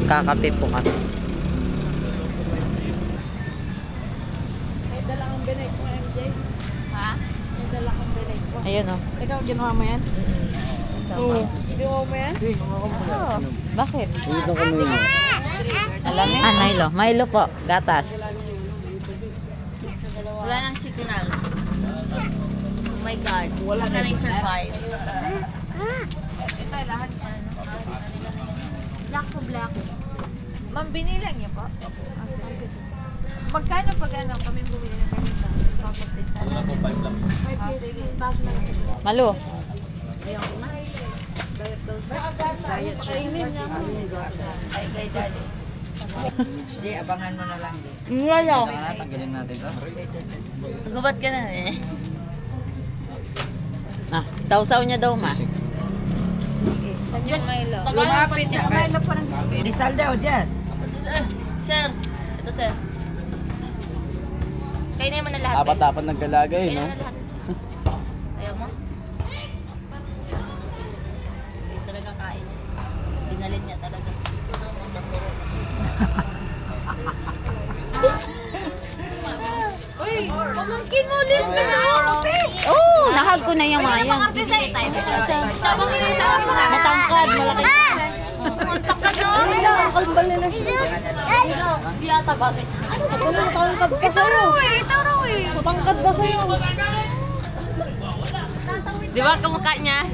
Magkakape po kami. May dala kang binay ko, MJ. Ha? May dala kang binay ko. Ayun oh. Ikaw, ginawa mo yan? Oo. Ginawa mo yan? Oh, bakit? Dito kami. Alamig? Ah, Milo. Milo po. Gatas. Wala nang signal. Oh my God. Wala na rin survive. Ito lahat. Black to black. Ma'am, binilang niyo po? Magkano pag ano kami bumili ng ganito? Wala po 5 lang. 5 years. Back lang. Malu. Diet training niya mo. Ay, kay daddy. Hindi, abangan mo na lang din. Wala. Tanggalin natin to. Magubad ka na eh. Ah, sausaw niya daw, ma. Sige. Saan yung Milo? Lumapit niya. Rizal daw, Jazz. Sir. Ito, sir. Kayo na naman na lahat. Apat-apat naggalagay, Kayo no? na lahat. Ayaw mo? Kayo talaga kain niya. Dinalin niya talaga. Uy! Pamangkin mo, Liz! Oh, nahag ko na yung mayan. Matangkad, malaki. Muntak ka na! Kalbal nila. Di ata bagay sa akin. Ano matangkad ba sa'yo? Ito raw eh! Matangkad ba sa'yo? Di ba kamukha niya?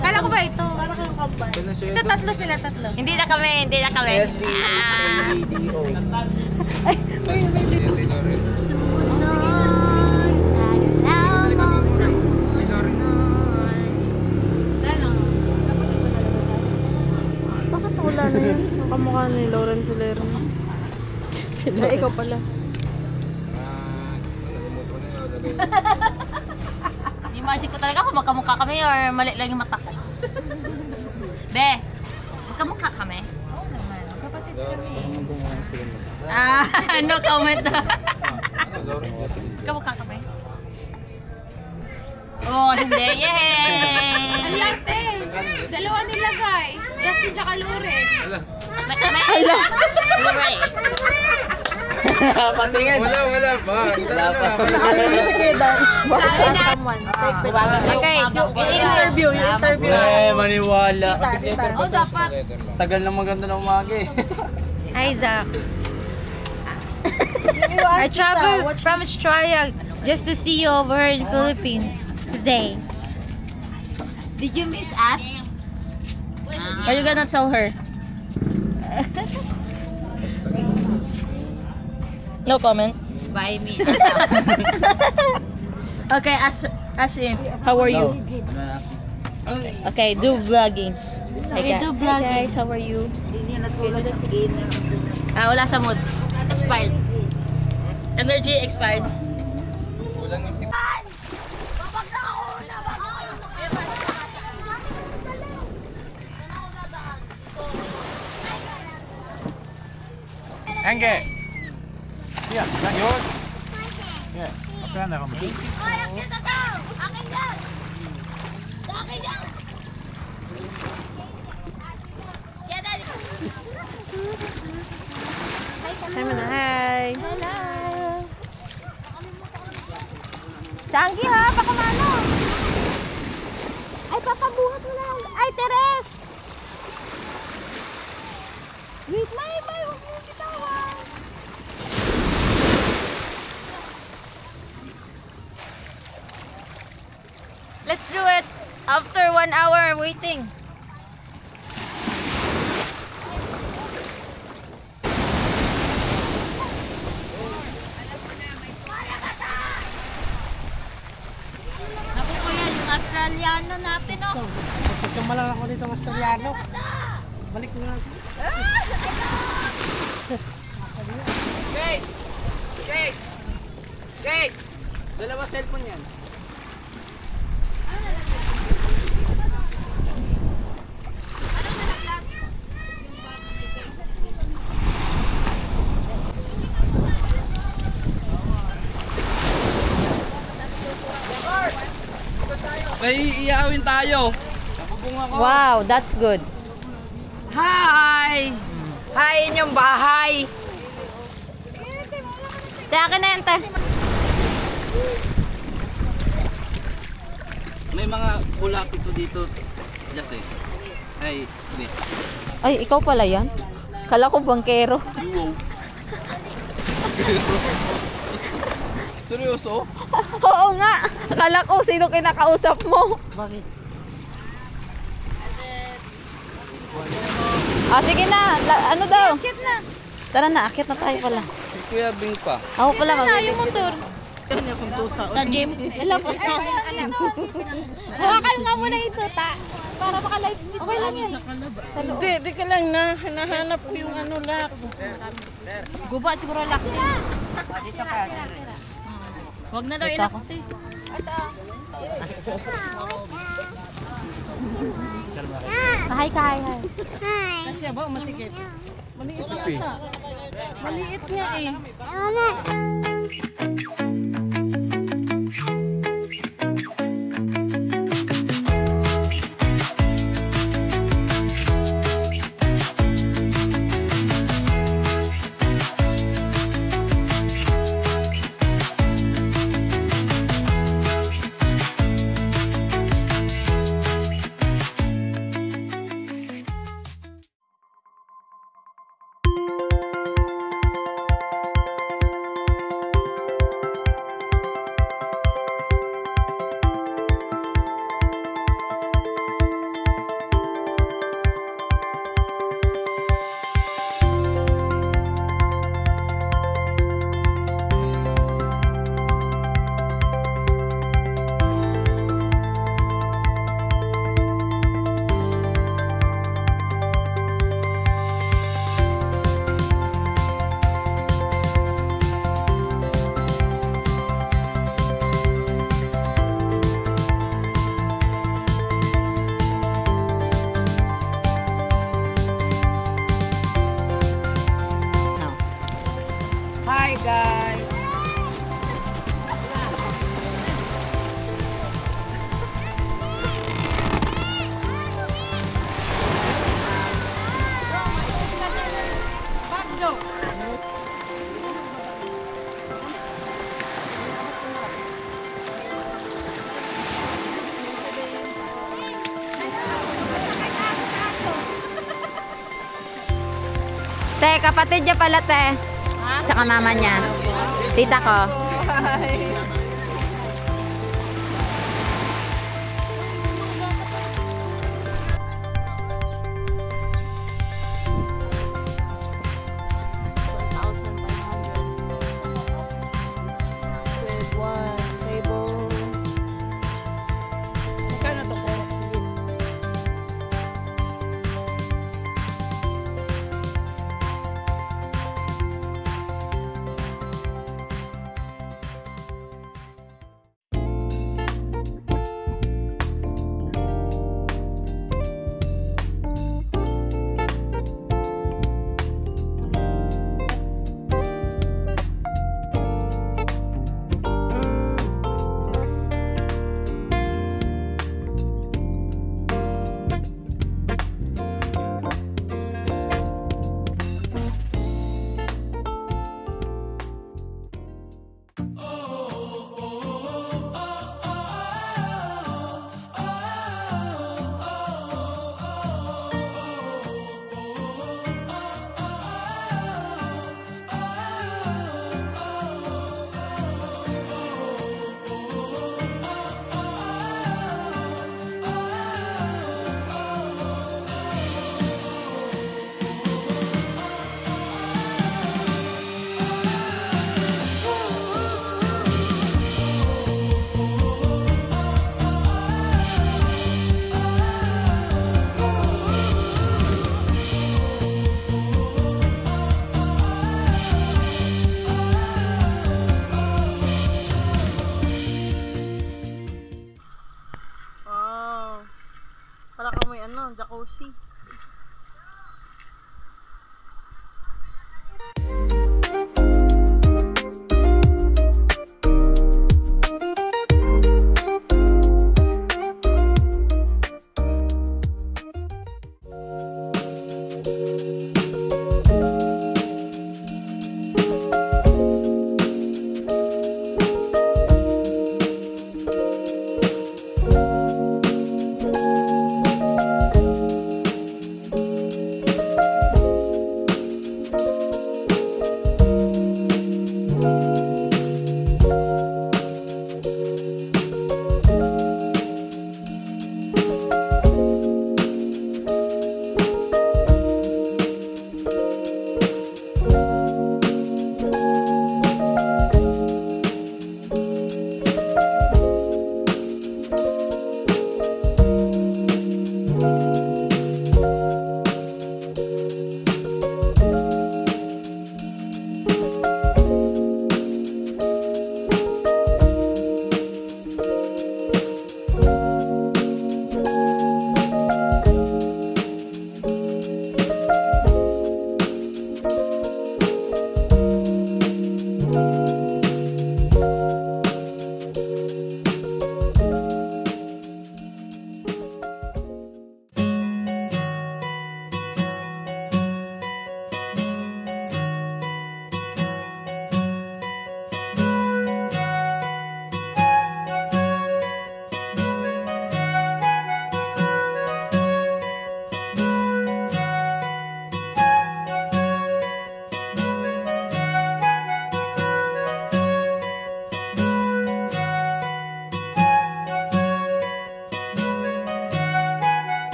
Kala ko ba ito? Para kang kambal. Ito tatlo sila, tatlo. Hindi na kami, hindi na kami. S-C-A-D-O. Sumunod sa galaw mo, sumunod. Bakit wala na yun? Kamukha ni Lauren Solero. Ay, ikaw pala. Imagine ko talaga kung magkamukha kami or mali lang yung mata ko. Be, magkamukha kami? Oo naman, kapatid kami. No comment. Kamukha kami? Oh, hindi. Yay! Ang late! Dalawa nilagay. Justin tsaka Lauren. Kami? Ay, last! Patingin. Wala pa. Wala pa. Sabi na. Someone. Take picture. Okay, Interview. Interview. Maniwala. Oh, dapat. Tagal na maganda na umaga eh. Hi, Zach. I I traveled from Australia just to see you over here in Philippines today. Did you miss us? Are you gonna tell her? No comment. Buy me. Okay, ask him. How are you? Okay, do vlogging. Okay, do vlogging. Hi guys, how are you? Wala sa mood. Expired. Energy expired. Engge! Yan, yun. Yeah, okay na kami. Hi, Mana. Hi. Hello. Sa Anggi ha, baka mano. Ay, papabuhat mo na. Ay, Teres! Wait, may, huwag mo bitawan. Let's do it after 1 hour waiting. Naku kuya, yung Australiano natin oh. Pagkamalang ako dito ng Australiano. Balik nga. Jake! Dalawa cellphone yan. May iiyawin tayo. Nabubong ako. Wow, that's good. Hi! Hain yung bahay. Te, akin na yan, te. May mga ulap ito dito. Just eh. Ay, hindi. Ay, ikaw pala yan? Kala ko bangkero. Wow. Seryoso? Oo nga. Kala ko sino kinakausap mo. Bakit? Ah, sige na. Ano daw? Akit na. Tara na, akit na tayo pala. Si Kuya Bing pa. Ako pala mag- Yung motor. Kanya kung tuta. Sa jeep. Ilapot na. Hawakan nga muna yung tuta. Para maka-live speed okay lang yan. Hindi, di ka lang na. Hinahanap ko yung ano lock. Guba siguro lock din. Huwag na daw i-lock stay. Hi, hi. Kasya ba? Masikip. Maliit nga ata. Maliit nga eh. Hi guys. Te, kapatid niya pala, te. Tsaka mama niya. Tita ko. Para ka may ano, jacuzzi.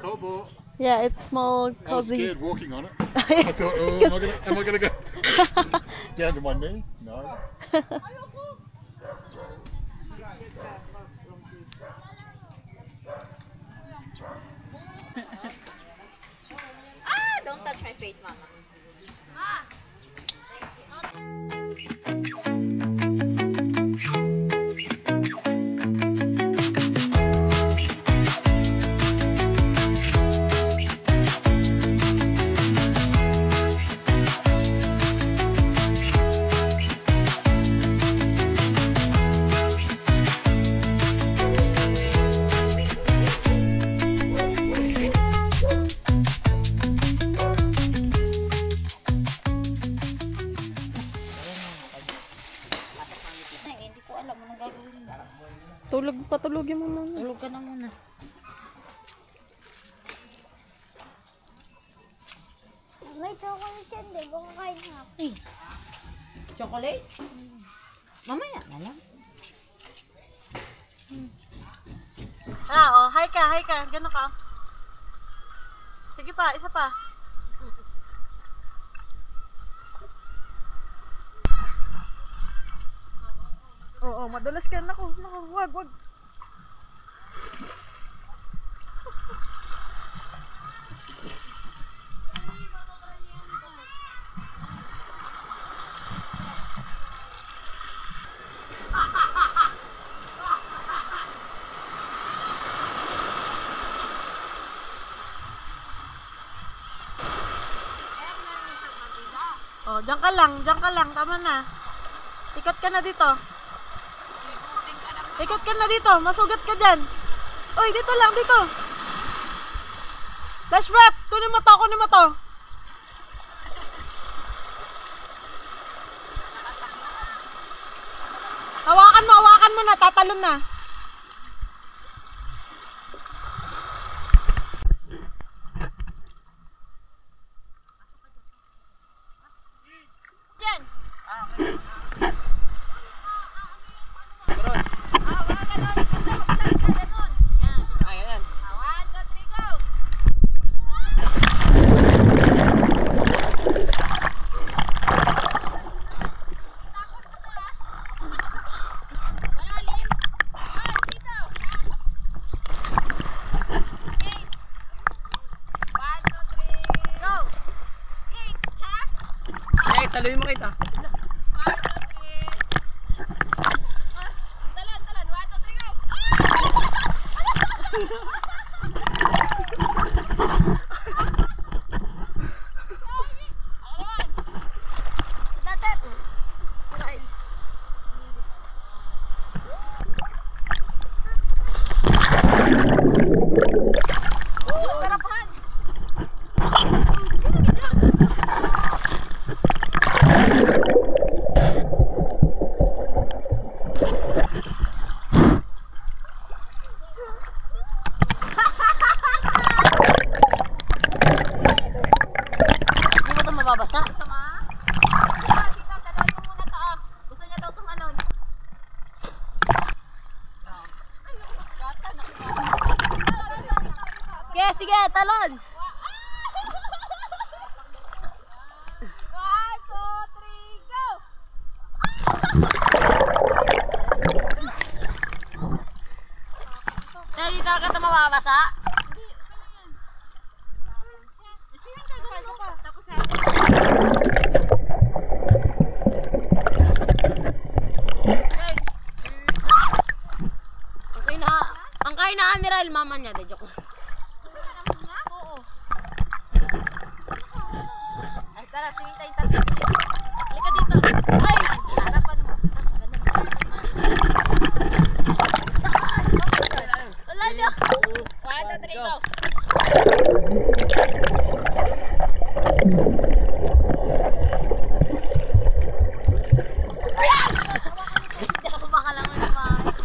cobalt. Yeah, it's small, I was cozy. scared walking on it. I thought, oh, am I gonna go down to my knee? No. Ah, don't touch my face, Mama. Hindi ko alam anong gagawin mo. Patulogin mo muna. Tulog ka na muna. May chocolate yan, di ba? Kakain nga. Chocolate? Mamaya na lang. Oh, hi ka. Gano'n ka? Sige pa, isa pa. Oo, madulas ka. Naku, wag. Oh, diyan ka lang, tama na. Ikat ka na dito. Ikat ka na dito, masugat ka dyan. Oy, dito lang, dito. Flash breath, kunin mo to. Hawakan mo na, tatalon na. Taluin mo kita. Sige, talon! 1, 2, 3, go! Hindi talaga ito mababasa? Ang kain na Amiral, mama niya. De, joke. Tara, singitay tayo. Halika dito. Ay! Harapan mo. Wala niya. 1, 2, 3, go. Hindi ako makalangoy na maayos.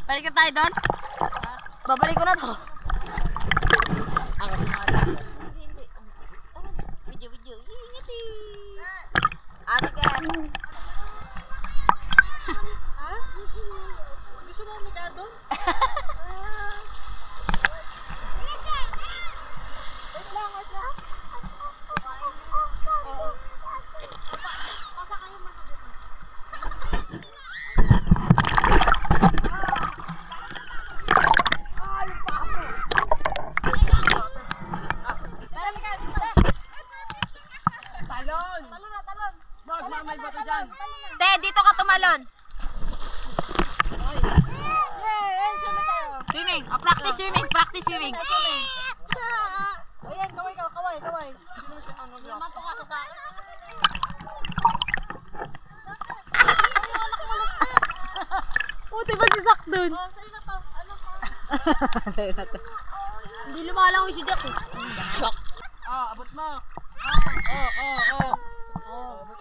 Balik na tayo doon? Babalik ko na to. Video. Ingiti. Ate ka. Ha? Gusto mo Te, dito ka tumalon. Swimming. Oh, practice swimming. Practice swimming. Ayan, kaway ka, kaway. Lumanto ka sa akin. Puti ba si Zach dun? Hindi lumalangoy si Jack eh. Shock. Abot mo.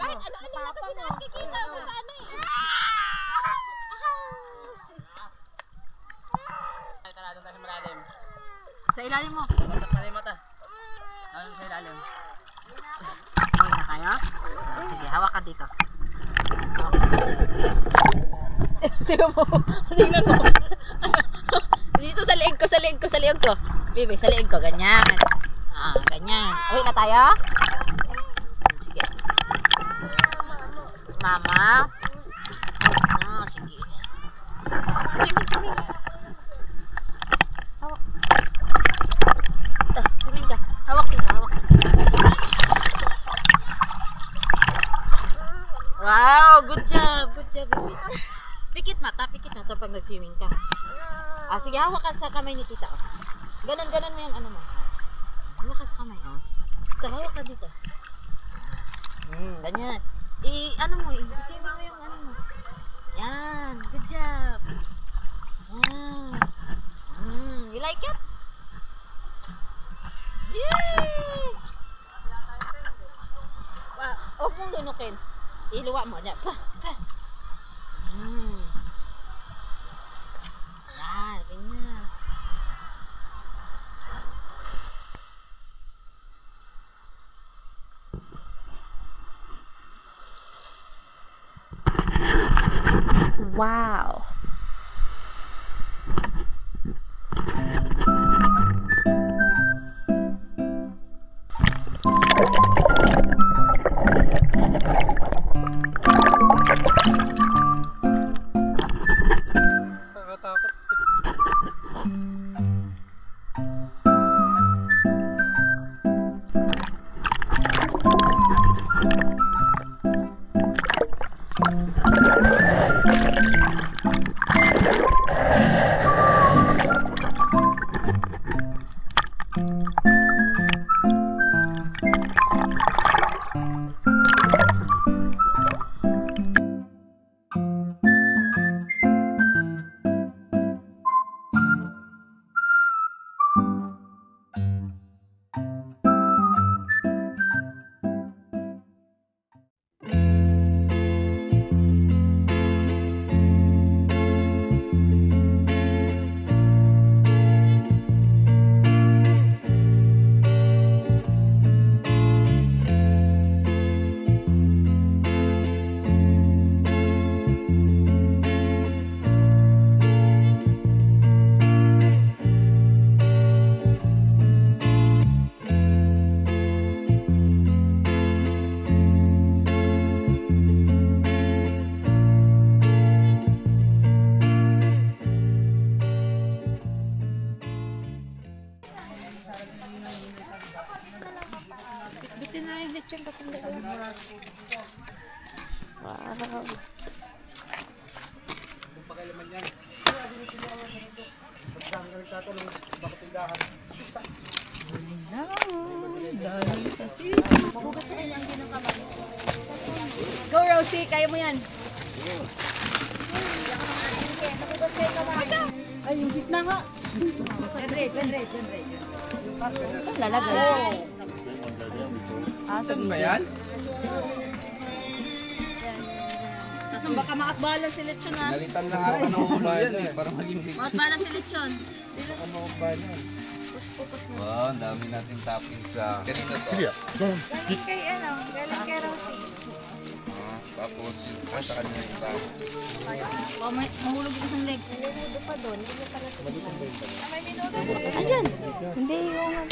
Kahit ano-ano na kasi nakikita mo sa ano eh. Ay, tara, doon tayo sa malalim. Sa ilalim mo. Basak na yung mata. Ano sa ilalim? Okay na tayo? Sige, hawak ka dito. Sige mo. Tingnan mo. Dito sa leeg ko, sa leeg ko, sa leeg ko. Bibi, sa leeg ko. Ganyan. Ah, ganyan. Uwi na tayo? Sige. Mama. Ah, sige. Swimming. Hawak. Swimming ka. Hawak dito, hawak. Wow, good job, baby. Pikit mata pag nag-swimming ka. Ah, sige, hawak ka sa kamay ni tita. Oh. Ganon mo yung ano mo. Hawak ka sa kamay, oh. Ito, hawak ka dito. Ganyan. Ano mo, i-swimming mo yung ano mo. Yan, good job. You like it? Yay! Huwag mong lunukin. Iluwa mo dyan. Pa. Yan, ganyan. Wow. Nakatakot. Go Rosie, kaya mo yan. Ay, yung gitna nga. Saan lalagay? Saan ba yan? Tapos baka maakbalan si Lechon ha. Nalitan lang ata ng ulo yan eh, para maging big. Maakbalan si Lechon. Wow, ang dami natin toppings sa kanina to. Galing kay Rosie. Tapos yung sa kanya yung tao. Mahulog yung isang legs. pa doon. Hindi pa natin. Ayan. Hindi yung...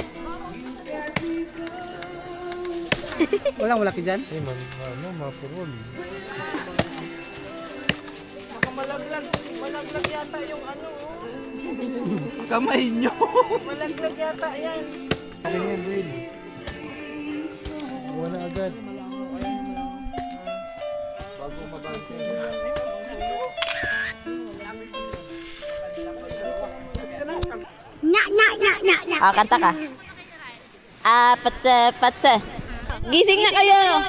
Walang malaki dyan? Malaglag yata yung ano. Kamay nyo. Malaglag yata yan. Wala agad. Oh, kanta ka. Patse, patse. Gising na kayo.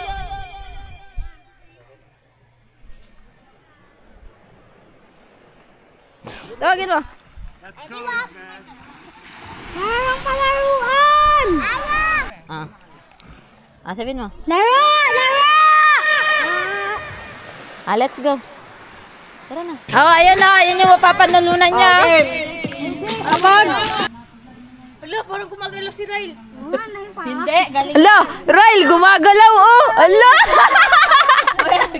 Tawagin mo. Marang palaruan! Sabihin mo. Laro! Laro! Let's go. Tara na. Ayan na. Ayan yung mapapanalunan niya. Abag! Ala, parang gumagalaw si Ryle. Hindi, galing. Ala, Ryle, gumagalaw, oh. Ala!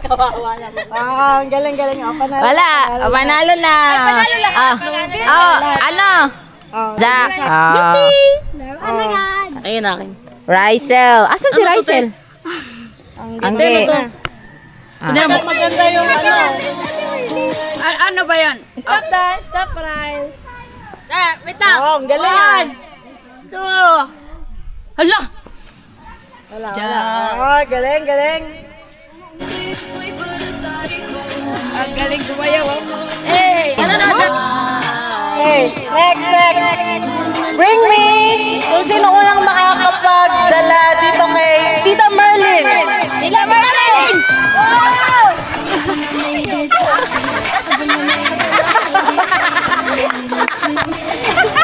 Kawawa na. Ang galing-galing. Panalo. Wala, panalo na. Panalo lahat. Ano? Jack. Oh my God! Ayun akin. Rysel. Asan si Rysel? Ang Maganda yung ano. Ano ba yan? Stop that. Stop, Ryle. Wait lang. Oh, ang galing. 1, 2. Hala! Wala. Oh, galing, galing. Ang galing gumayaw, oh. Hey, ano na? Okay, next. Bring me kung sino unang makakapagdala dito kay Tita Merlin. Tita Merlin!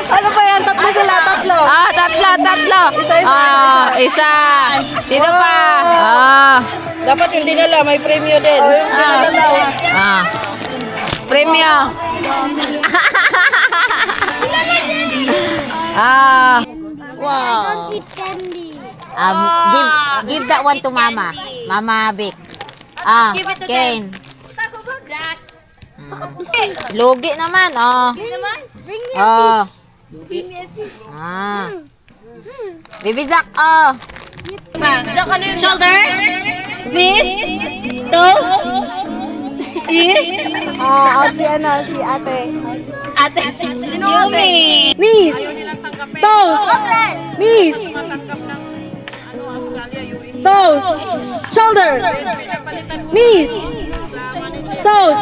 Ano ba yan? Tatlo sila, tatlo. Tatlo. Isa. Dito pa. Dapat yung dinala, may premyo din. Premyo. Wow. Eat candy. Give that one to Mama. Mama Vic. give it to Kane. Jack. Lugi naman. Bring me a fish. Lugi. Baby Zack. Zack, ano yung shoulder? Knees, toes, ears. Si ate. Yumi. Knees, toes, knees, toes, shoulder, knees, toes,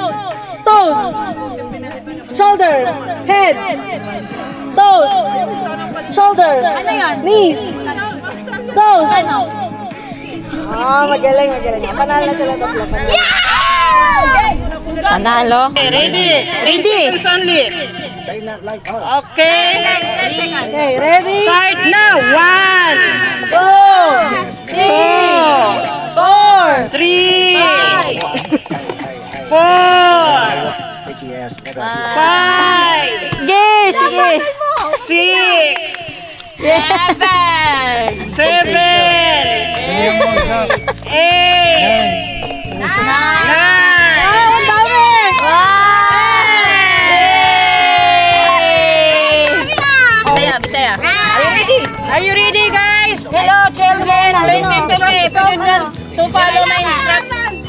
shoulder, head, toes, shoulder, knees, toes. Magaling. Panalo na sila tatlo. Panalo. Ready? Seconds only. Okay. Okay, ready? Start now. 1, 2, 3, 4, 3, 4, 5, Sige. 6, 7, 7, 8, 9. Ang dami! Bisaya. Are you ready, guys? Hello, children. Listen to me. If you want to follow my instructions.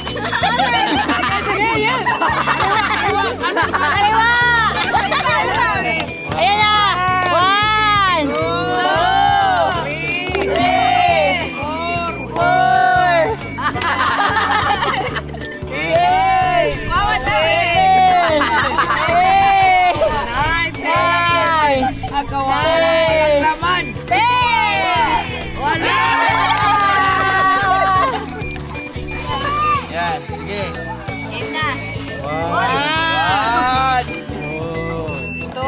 Ayan na. 1, 2, 3, 4, Yan, sige. Game na. 9, 10.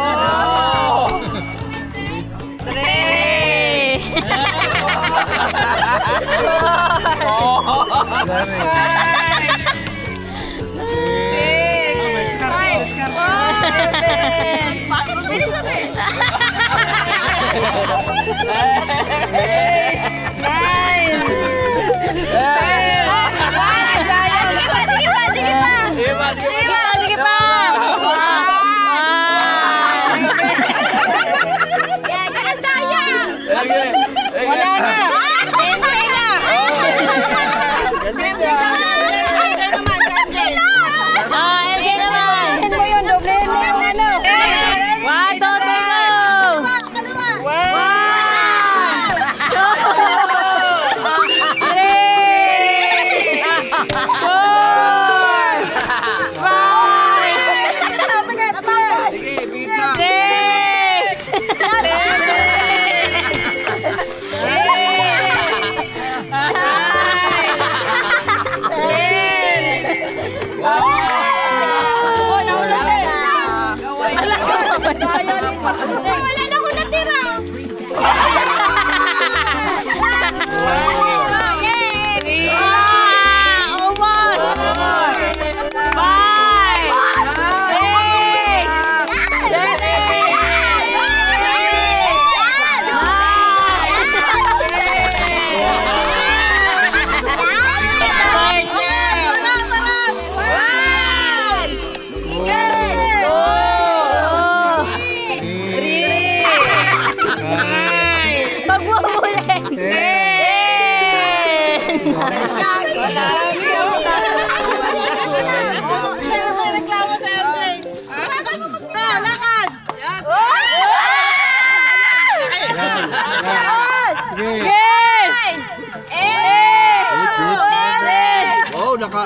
Sige pa. gitna. 6, 5, 4, 3, 2, 1. Oh, nahulog na. Wala na ako natira. Oh, naka...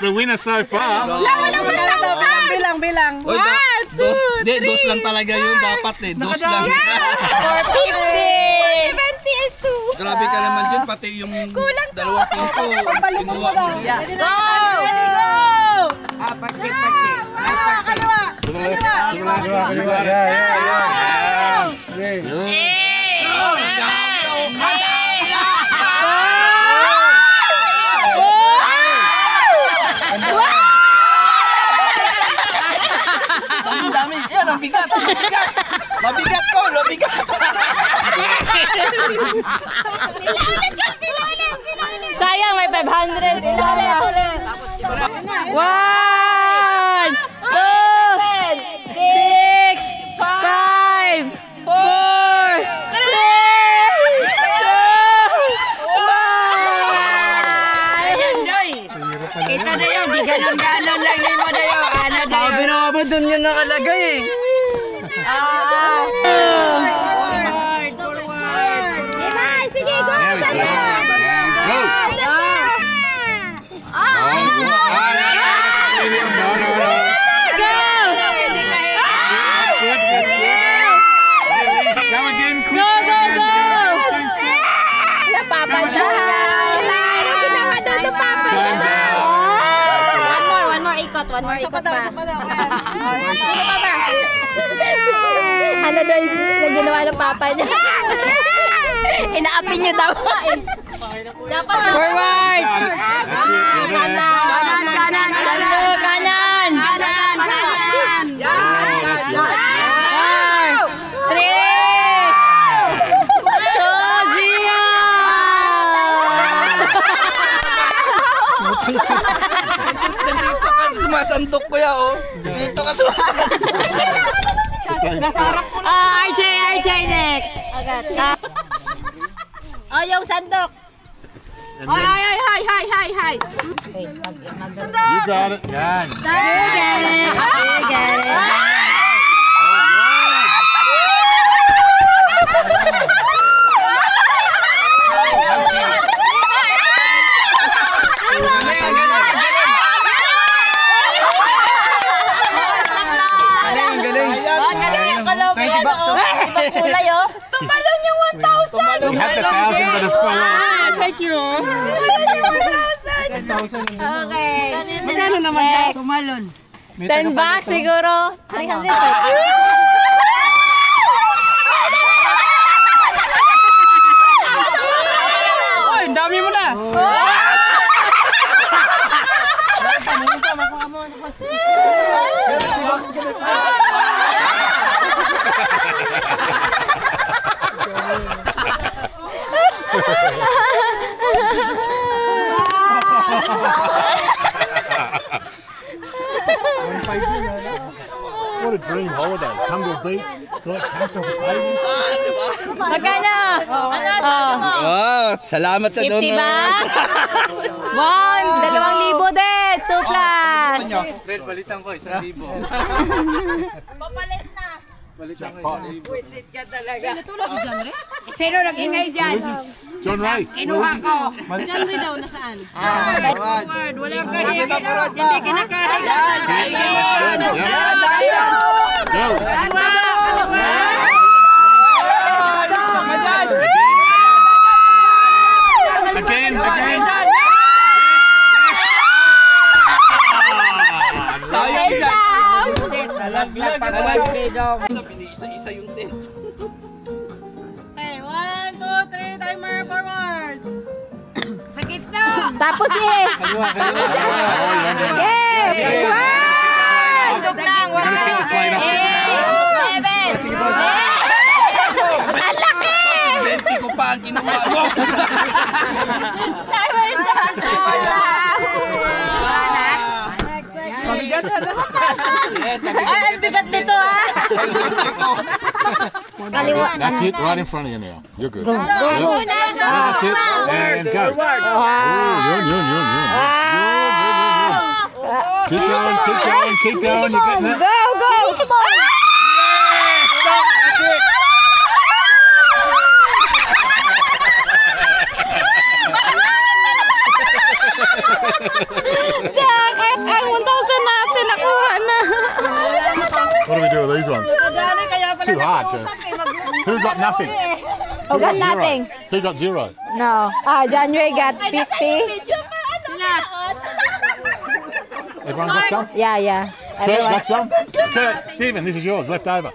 The winner so far. Bilang. Oy, dos lang talaga yun dapat eh. Dos lang. 450. Grabe ka naman dyan, pati yung 2 piso. Kinuha mo. Go! To the left. You got it. Ang dami. Yan, ang bigat. Mabigat ko, mabigat. Sayang, may 500. 1, 2, 3, 4, 6, 5, 4, 3, 2, 1. Kita na yun, di ganon-ganon lang ni mo na yun. Ano na Sabi na nga ba doon yan nakalagay eh. Sige, go! There we go. And go. That's good. Go again, quick. Same spot. Time's out. One more ikot pa. Ano daw yung ginawa ng papa niya? Inaapin niyo daw. Dapat Forward. That's it. Kanan. Kanan. 4, 3, 2, 0. Nandito ka, sumasandok ko ya oh. Dito ka sumasandok. RJ next. Oh, yung sandok. Hi. Wait, You got it. Yan. You get it. Ibang kulay, oh. Tumalon yung 1,000. You had the 1,000 but it fell off. Thank you. Okay. Magkano naman daw? tumalon. $10 siguro. 300. Oy, dami mo na. What a dream holiday. Come to a beach, do it, catch off a table. Magkano? Wow, salamat sa 50 doon. ba? 2,000 din. 2 plus. Red, palitan ko, 1,000. Papalit na. Sino nag-ingay dyan? John Ray. Kinuha ko. Diyan rin daw, nasaan? Forward, walang kahiga. Hindi kinakahiga. Go. Again. Isa-isa yung tent. Okay, 1, 2, 3, timer, forward! Sa gitna. Tapos eh. Yeah! Tundog lang. Wag Gonna fit the plate off. Ang laki! 20 ko pa ang kinuha mo. Ay, ang bigat nito ha! Kaliwa. That's it, right in front of you now. You're good. Go. Yeah, that's it. And go. Oh, yun. Keep going. You're getting it. Go. Ang 1,000 natin nakuha na. What do we do with these ones? Too hard to. Who got nothing? Who got nothing? Who got 0? No. January got 50. Everyone got some? Yeah. Kurt Everyone. got some? Kurt, Stephen, this is yours, left over.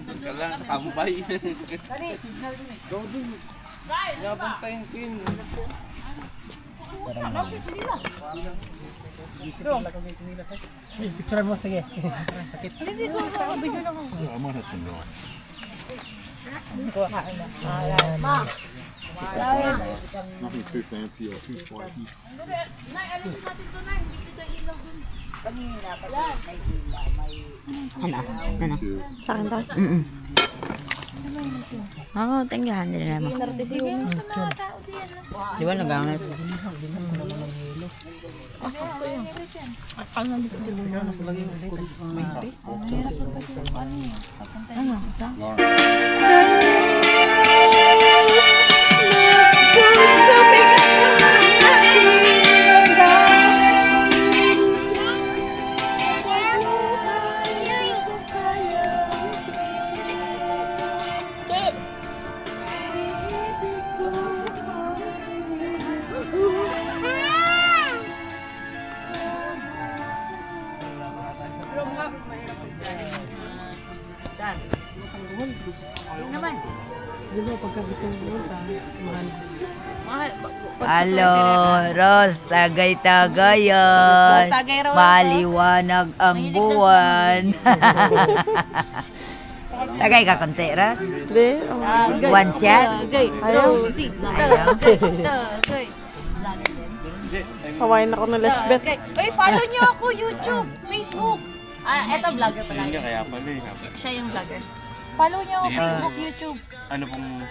nandun ka lang, tambay. Yabang tayong kin. Picture mo, sige. Sakit. I might have some rice. Nothing too fancy or too spicy. Ano? Thank you. Sa akin to? Oo, tinggahan din naman. Di ba nag-angas? Halo, Ros, tagay-tagayan. Ros, tagay, Ros. Maliwanag ang buwan. Tagay ka konti, Ros? One shot? Rosie. Tagay. Sawayin ako ng lesbet. Uy, follow niyo ako, YouTube, Facebook. Eto vlogger pala. Yun kaya pala eh. Siya yung vlogger. Follow niyo ako, Facebook, YouTube. Ano pong...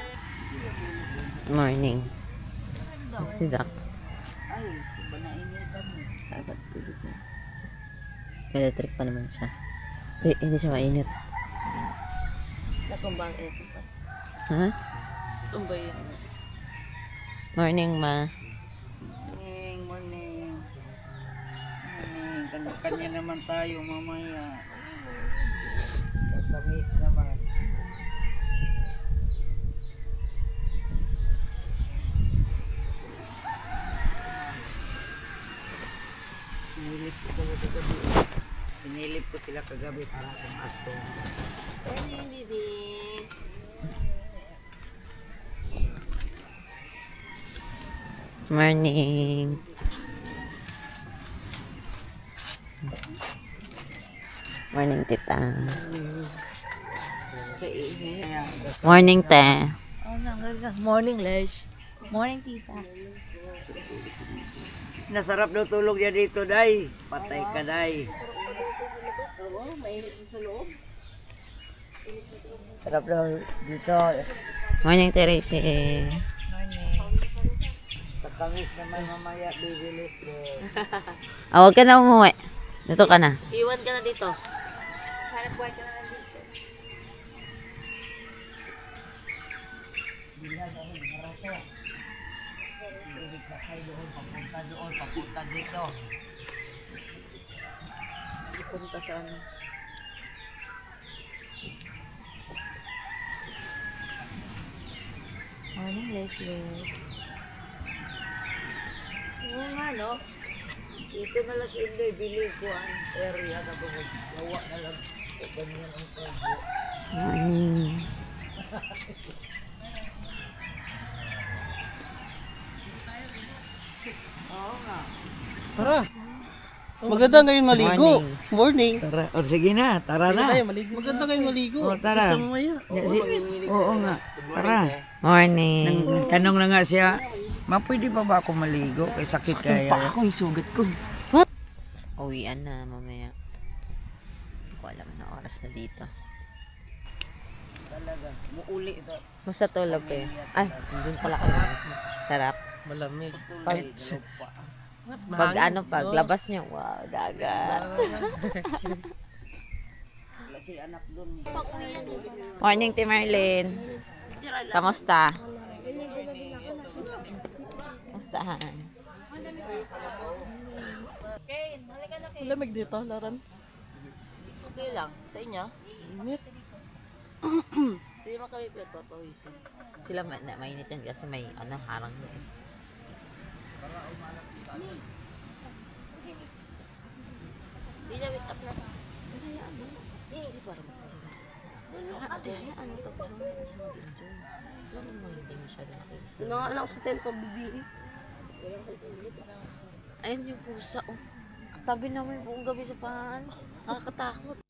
Morning. Si Zach. Electric pa naman siya. Hindi siya mainit. Nakumbang ito pa. Ha? Tumbay yun. Morning, ma. Morning. Kanya naman tayo mamaya. Tamis naman. Sinilip ko sila kagabi para kung aso. Morning. Morning, tita. Morning, te. Morning, Lesh. Morning, tita. Nasarap daw tulog niya dito, Day. Patay ka, Day. Sarap daw dito. Morning, Teresa. Tatamis naman mamaya, bibilis ko. Huwag ka na umuwi. Dito ka na. Iwan ka na dito. Hanap buhay ka na dito. Papunta dito. Punta saan? Morning, Leslie. Oo nga, no? Dito na lang sa Inday, bili ko ang area na gawa na lang. Ganyan ang pwede. Morning. Oo nga. Tara. Maganda ngayon maligo. Morning. Tara, o sige na, tara na. Maganda ngayon maligo. O, tara. Isa mamaya. Oo nga, tara. Morning. Tanong na nga siya, ma, pwede pa ba ako maligo? Kay sakit kaya. Ako yung sugat ko. Uwian na mamaya. Hindi ko alam na oras na dito. Talaga, muuli sa... Basta tulog eh. Ay, dun pala kayo. Sarap. Malamig. Pag paglabas niyo, wow, dagat. Wala si anak dun. Morning, Ti Marlene. Kamusta? Kamustahan? Lamig dito, Laran. Okay lang. Sa inyo? Init. Hindi mo kami pinagpapawisan. Sila mainit yan kasi may harang na eh. Hindi na wake up na. Hindi para magpasigaw. Ate, ano tapos mo na siya mag-enjoy. Ano mo hindi masyado nakikita? Nangalang sa tempo bibili. Ayun yung pusa, oh. Tabi namin buong gabi sa paan. Nakakatakot.